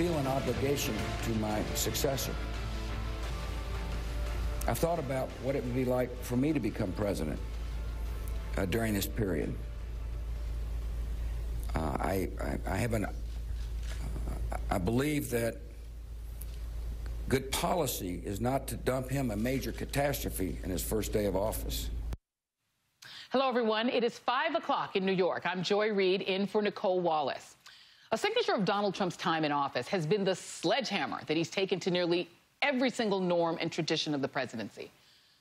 feel an obligation to my successor. I've thought about what it would be like for me to become president during this period. I believe that good policy is not to dump him a major catastrophe in his first day of office. Hello, everyone. It is 5 o'clock in New York. I'm Joy Reid in for Nicole Wallace. A signature of Donald Trump's time in office has been the sledgehammer that he's taken to nearly every single norm and tradition of the presidency.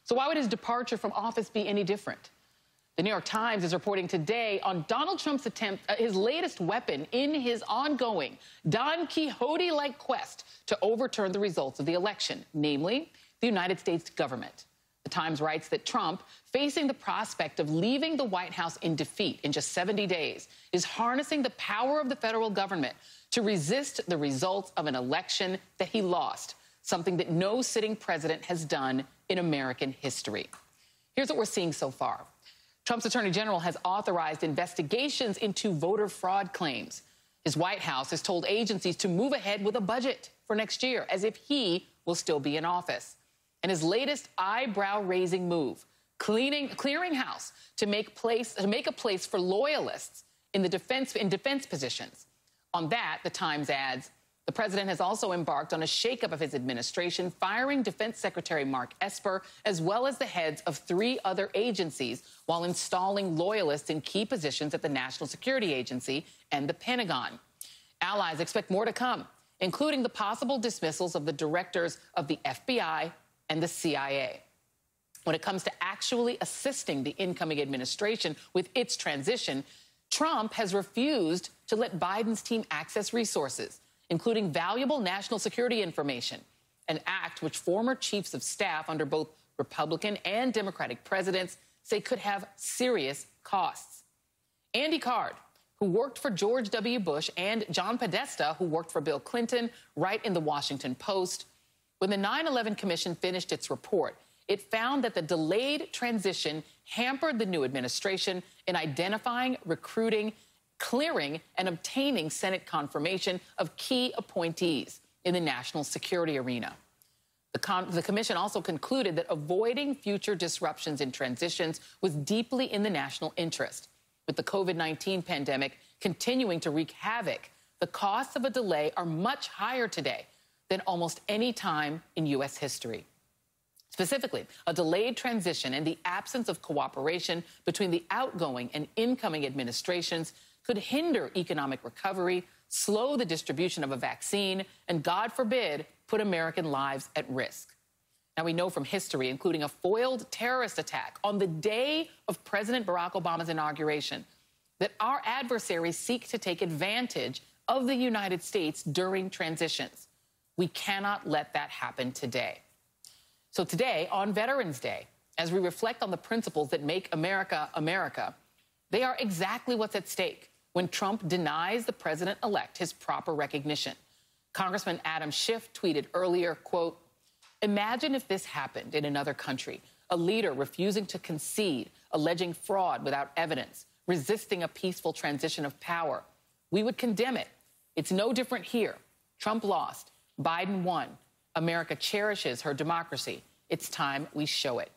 So why would his departure from office be any different? The New York Times is reporting today on Donald Trump's attempt, his latest weapon in his ongoing Don Quixote-like quest to overturn the results of the election, namely the United States government. The Times writes that Trump, facing the prospect of leaving the White House in defeat in just 70 days, is harnessing the power of the federal government to resist the results of an election that he lost, something that no sitting president has done in American history. Here's what we're seeing so far. Trump's attorney general has authorized investigations into voter fraud claims. His White House has told agencies to move ahead with a budget for next year, as if he will still be in office. And his latest eyebrow-raising move, clearing house to make a place for loyalists in defense positions. On that, the Times adds, the president has also embarked on a shakeup of his administration, firing Defense Secretary Mark Esper, as well as the heads of 3 other agencies, while installing loyalists in key positions at the National Security Agency and the Pentagon. Allies expect more to come, including the possible dismissals of the directors of the FBI and the CIA. When it comes to actually assisting the incoming administration with its transition, Trump has refused to let Biden's team access resources, including valuable national security information, an act which former chiefs of staff under both Republican and Democratic presidents say could have serious costs. Andy Card, who worked for George W. Bush, and John Podesta, who worked for Bill Clinton, write in the Washington Post, when the 9/11 Commission finished its report, it found that the delayed transition hampered the new administration in identifying, recruiting, clearing, and obtaining Senate confirmation of key appointees in the national security arena. The commission also concluded that avoiding future disruptions in transitions was deeply in the national interest. With the COVID-19 pandemic continuing to wreak havoc, the costs of a delay are much higher today than almost any time in U.S. history. Specifically, a delayed transition and the absence of cooperation between the outgoing and incoming administrations could hinder economic recovery, slow the distribution of a vaccine, and, God forbid, put American lives at risk. Now, we know from history, including a foiled terrorist attack on the day of President Barack Obama's inauguration, that our adversaries seek to take advantage of the United States during transitions. We cannot let that happen today. So today, on Veterans Day, as we reflect on the principles that make America, America, they are exactly what's at stake when Trump denies the president-elect his proper recognition. Congressman Adam Schiff tweeted earlier, quote, "Imagine if this happened in another country, a leader refusing to concede, alleging fraud without evidence, resisting a peaceful transition of power. We would condemn it. It's no different here. Trump lost. Biden won. America cherishes her democracy. It's time we show it."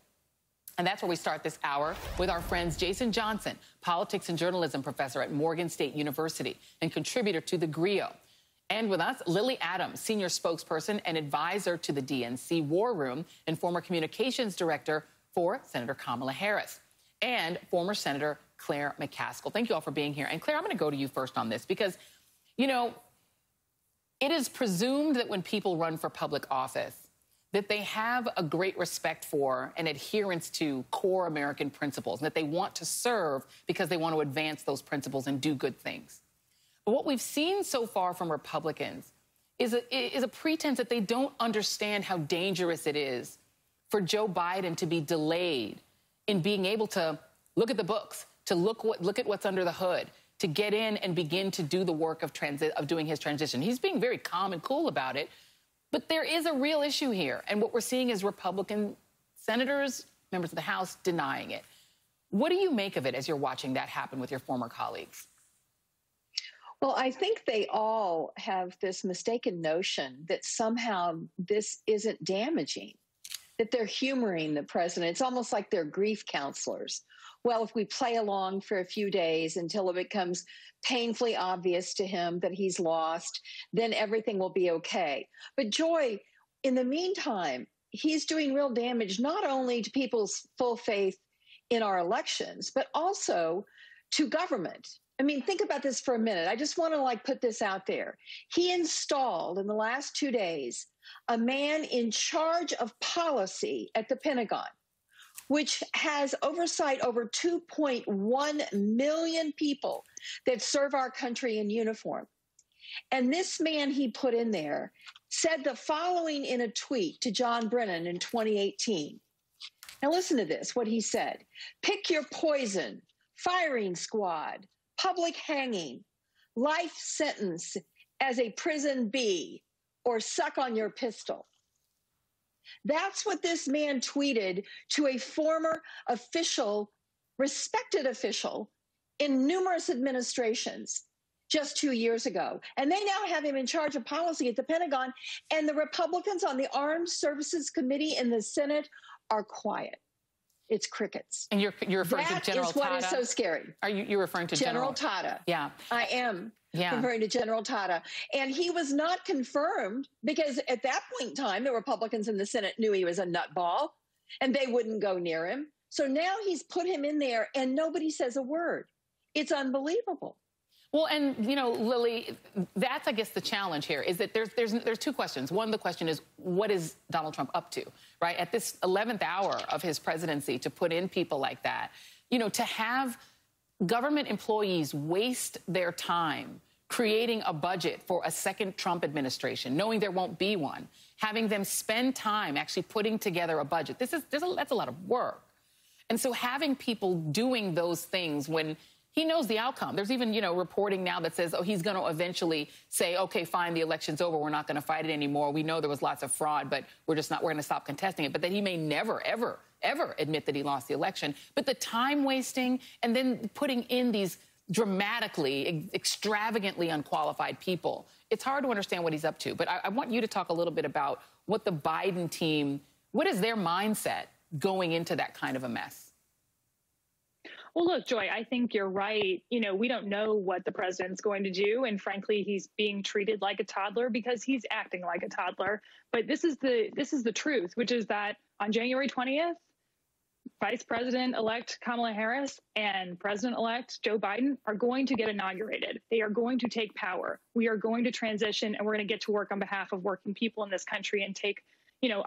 And that's where we start this hour with our friends Jason Johnson, politics and journalism professor at Morgan State University and contributor to The Griot. And with us, Lily Adams, senior spokesperson and advisor to the DNC War Room and former communications director for Senator Kamala Harris, and former Senator Claire McCaskill. Thank you all for being here. And Claire, I'm going to go to you first on this because, you know, it is presumed that when people run for public office, that they have a great respect for and adherence to core American principles, and that they want to serve because they want to advance those principles and do good things. But what we've seen so far from Republicans is a pretense that they don't understand how dangerous it is for Joe Biden to be delayed in being able to look at the books, to look at what's under the hood, to get in and begin to do the work of doing his transition. He's being very calm and cool about it, but there is a real issue here. And what we're seeing is Republican senators, members of the House, denying it. What do you make of it as you're watching that happen with your former colleagues? Well, I think they all have this mistaken notion that somehow this isn't damaging, that they're humoring the president. It's almost like they're grief counselors. Well, if we play along for a few days until it becomes painfully obvious to him that he's lost, then everything will be okay. But Joy, in the meantime, he's doing real damage, not only to people's full faith in our elections, but also to government. I mean, think about this for a minute. I just want to put this out there. He installed in the last 2 days a man in charge of policy at the Pentagon, which has oversight over 2.1 million people that serve our country in uniform. And this man he put in there said the following in a tweet to John Brennan in 2018. Now listen to this, what he said. Pick your poison, firing squad, public hanging, life sentence as a prison bee, or suck on your pistol. That's what this man tweeted to a former official, respected official in numerous administrations just 2 years ago. And they now have him in charge of policy at the Pentagon. And the Republicans on the Armed Services Committee in the Senate are quiet. It's crickets. And you're referring to General Tata? That is what is so scary. Are you referring to General Tata? Yeah. I am referring to General Tata. And he was not confirmed because at that point in time, the Republicans in the Senate knew he was a nutball and they wouldn't go near him. So now he's put him in there and nobody says a word. It's unbelievable. Well, and, Lily, that's, I guess, the challenge here is that there's two questions. One, the question is, what is Donald Trump up to, right? At this 11th hour of his presidency, to put in people like that, to have government employees waste their time creating a budget for a second Trump administration, knowing there won't be one, having them spend time actually putting together a budget. That's a lot of work. And so having people doing those things when he knows the outcome. There's even, reporting now that says, he's going to eventually say, okay, fine, the election's over. We're not going to fight it anymore. We know there was lots of fraud, but we're going to stop contesting it. But that he may never, ever, ever admit that he lost the election. But the time wasting and then putting in these dramatically, extravagantly unqualified people, it's hard to understand what he's up to. But I want you to talk a little bit about what the Biden team, what is their mindset going into that kind of a mess? Well, look, Joy, I think you're right. We don't know what the president's going to do. And frankly, he's being treated like a toddler because he's acting like a toddler. But this is the truth, which is that on January 20th, Vice President-elect Kamala Harris and President-elect Joe Biden are going to get inaugurated. They are going to take power. We are going to transition, and we're going to get to work on behalf of working people in this country and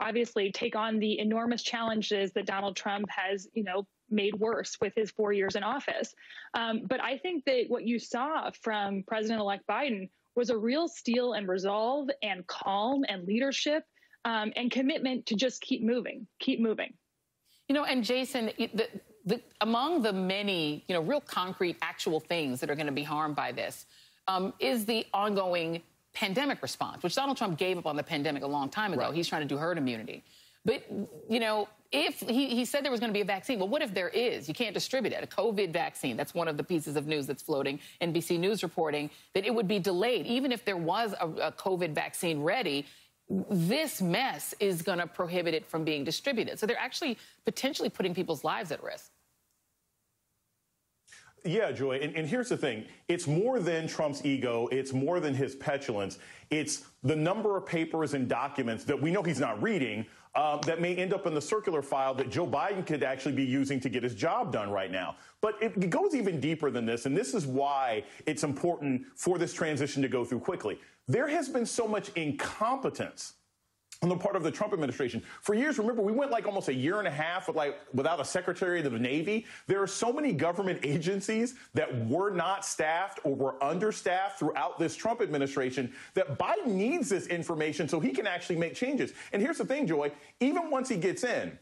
obviously take on the enormous challenges that Donald Trump has, made worse with his 4 years in office. But I think that what you saw from President-elect Biden was a real steel and resolve and calm and leadership and commitment to just keep moving. And Jason, among the many, real concrete, actual things that are going to be harmed by this is the ongoing pandemic response, which Donald Trump gave up on the pandemic a long time ago. Right. He's trying to do herd immunity. But, if he said there was going to be a vaccine, well, what if there is? You can't distribute it. A COVID vaccine, that's one of the pieces of news that's floating. NBC News reporting that it would be delayed. Even if there was a COVID vaccine ready, this mess is going to prohibit it from being distributed. So they're actually potentially putting people's lives at risk. Yeah, Joy, and here's the thing. It's more than Trump's ego. It's more than his petulance. It's the number of papers and documents that we know he's not reading that may end up in the circular file that Joe Biden could actually be using to get his job done right now. But it goes even deeper than this, and this is why it's important for this transition to go through quickly. There has been so much incompetence on the part of the Trump administration. For years, remember, we went almost a year and a half without a Secretary of the Navy. There are so many government agencies that were not staffed or were understaffed throughout this Trump administration that Biden needs this information so he can actually make changes. And here's the thing, Joy, even once he gets in,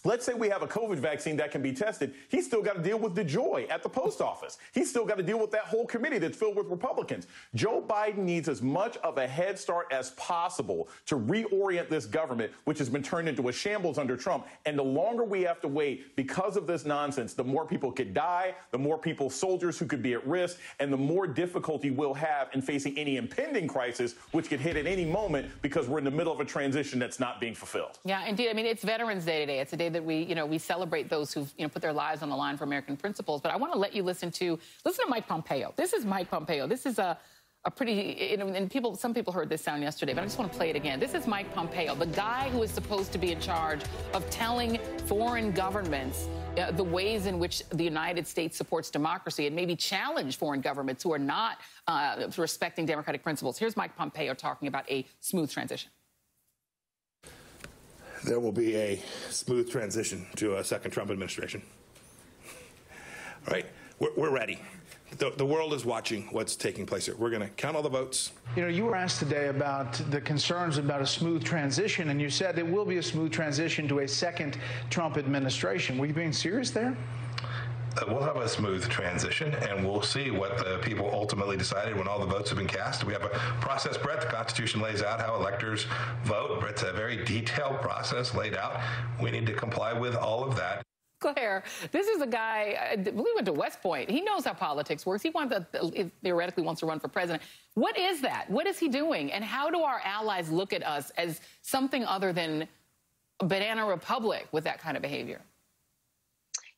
let's say we have a COVID vaccine that can be tested. He's still got to deal with DeJoy at the post office. He's still got to deal with that whole committee that's filled with Republicans. Joe Biden needs as much of a head start as possible to reorient this government, which has been turned into a shambles under Trump. And the longer we have to wait because of this nonsense, the more people could die, the more people, soldiers who could be at risk, and the more difficulty we'll have in facing any impending crisis, which could hit at any moment because we're in the middle of a transition that's not being fulfilled. Yeah, indeed. I mean, it's Veterans Day today. It's a day that we celebrate those who've put their lives on the line for American principles. But I want to let you listen to Mike Pompeo. This is Mike Pompeo. This is a pretty, and some people heard this sound yesterday, but I just want to play it again. This is Mike Pompeo, the guy who is supposed to be in charge of telling foreign governments the ways in which the United States supports democracy and maybe challenge foreign governments who are not respecting democratic principles. Here's Mike Pompeo talking about a smooth transition. There will be a smooth transition to a second Trump administration. All right, we're ready. The world is watching what's taking place here. We're going to count all the votes. You were asked today about the concerns about a smooth transition, and you said there will be a smooth transition to a second Trump administration. Were you being serious there? We'll have a smooth transition, and we'll see what the people ultimately decided when all the votes have been cast. We have a process, Brett. The Constitution lays out how electors vote. It's a very detailed process laid out. We need to comply with all of that. Claire, this is a guy, I believe he went to West Point. He knows how politics works. He theoretically wants to run for president. What is that? What is he doing? And how do our allies look at us as something other than a banana republic with that kind of behavior?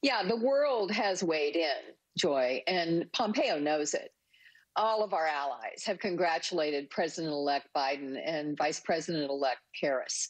Yeah, the world has weighed in, Joy, and Pompeo knows it. All of our allies have congratulated President-elect Biden and Vice President-elect Harris.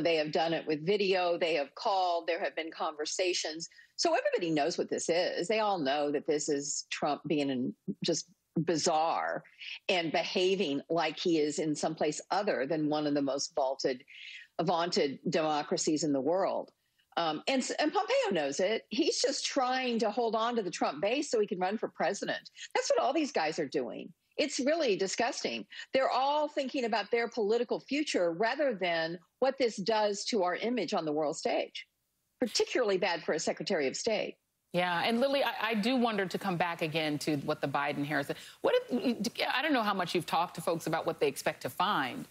They have done it with video. They have called. There have been conversations. So everybody knows what this is. They all know that this is Trump being just bizarre and behaving like he is in someplace other than one of the most vaunted democracies in the world. And Pompeo knows it. He's just trying to hold on to the Trump base so he can run for president. That's what all these guys are doing. It's really disgusting. They're all thinking about their political future rather than what this does to our image on the world stage. Particularly bad for a Secretary of State. Yeah, and Lily, I do wonder, to come back again to what the Biden-Harris, I don't know how much you've talked to folks about what they expect to find.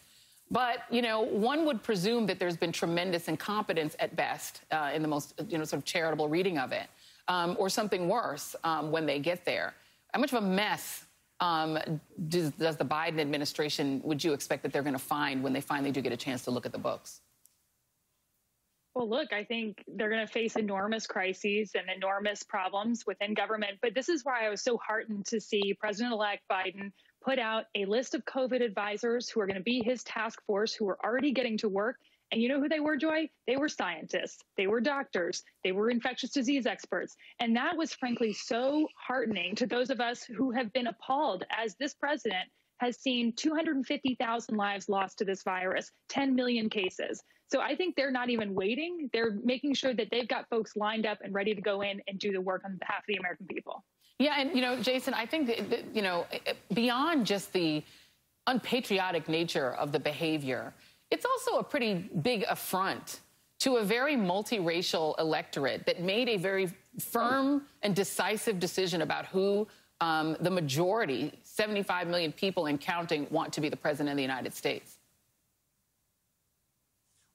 But, one would presume that there's been tremendous incompetence at best in the most, sort of charitable reading of it, or something worse when they get there. How much of a mess does the Biden administration, would you expect that they're going to find when they finally do get a chance to look at the books? Well, look, I think they're going to face enormous crises and enormous problems within government. But this is why I was so heartened to see President-elect Biden put out a list of COVID advisors who are going to be his task force, who are already getting to work. And you know who they were, Joy? They were scientists. They were doctors. They were infectious disease experts. And that was, frankly, so heartening to those of us who have been appalled as this president has seen 250,000 lives lost to this virus, 10 million cases. So I think they're not even waiting. They're making sure that they've got folks lined up and ready to go in and do the work on behalf of the American people. Yeah, and, Jason, I think, beyond just the unpatriotic nature of the behavior, it's also a pretty big affront to a very multiracial electorate that made a very firm and decisive decision about who the majority, 75 million people and counting, want to be the president of the United States.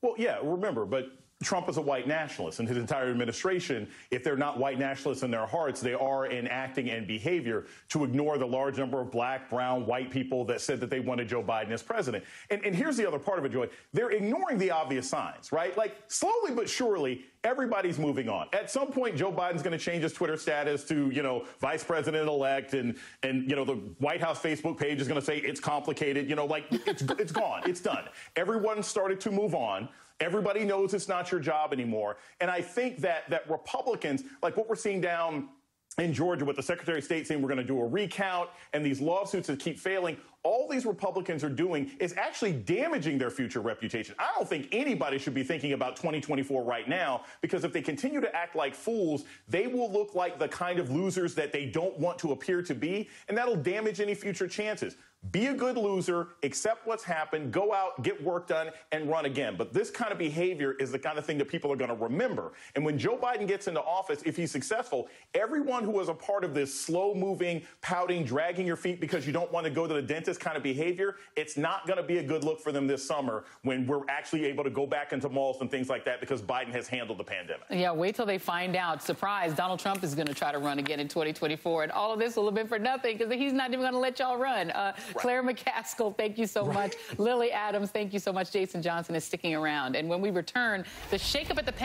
Well, yeah, remember, but Trump is a white nationalist, and his entire administration, if they're not white nationalists in their hearts, they are in acting and behavior to ignore the large number of black, brown, white people that said that they wanted Joe Biden as president. And here's the other part of it, Joy. They're ignoring the obvious signs, right? Like, slowly but surely, everybody's moving on. At some point, Joe Biden's going to change his Twitter status to, vice president-elect, and the White House Facebook page is going to say it's complicated. It's gone. It's done. Everyone started to move on. Everybody knows it's not your job anymore. And I think that Republicans, like what we're seeing down in Georgia with the Secretary of State saying we're going to do a recount and these lawsuits that keep failing, all these Republicans are doing is actually damaging their future reputation. I don't think anybody should be thinking about 2024 right now, because if they continue to act like fools, they will look like the kind of losers that they don't want to appear to be, and that'll damage any future chances. Be a good loser, accept what's happened, go out, get work done, and run again. But this kind of behavior is the kind of thing that people are going to remember. And when Joe Biden gets into office, if he's successful, everyone who was a part of this slow-moving, pouting, dragging your feet because you don't want to go to the dentist kind of behavior, it's not going to be a good look for them this summer when we're actually able to go back into malls and things like that because Biden has handled the pandemic. Yeah, wait till they find out. Surprise, Donald Trump is going to try to run again in 2024, and all of this will have been for nothing because he's not even going to let y'all run. Claire McCaskill, thank you so much. Lily Adams, thank you so much. Jason Johnson is sticking around. And when we return, the shakeup at the Pentagon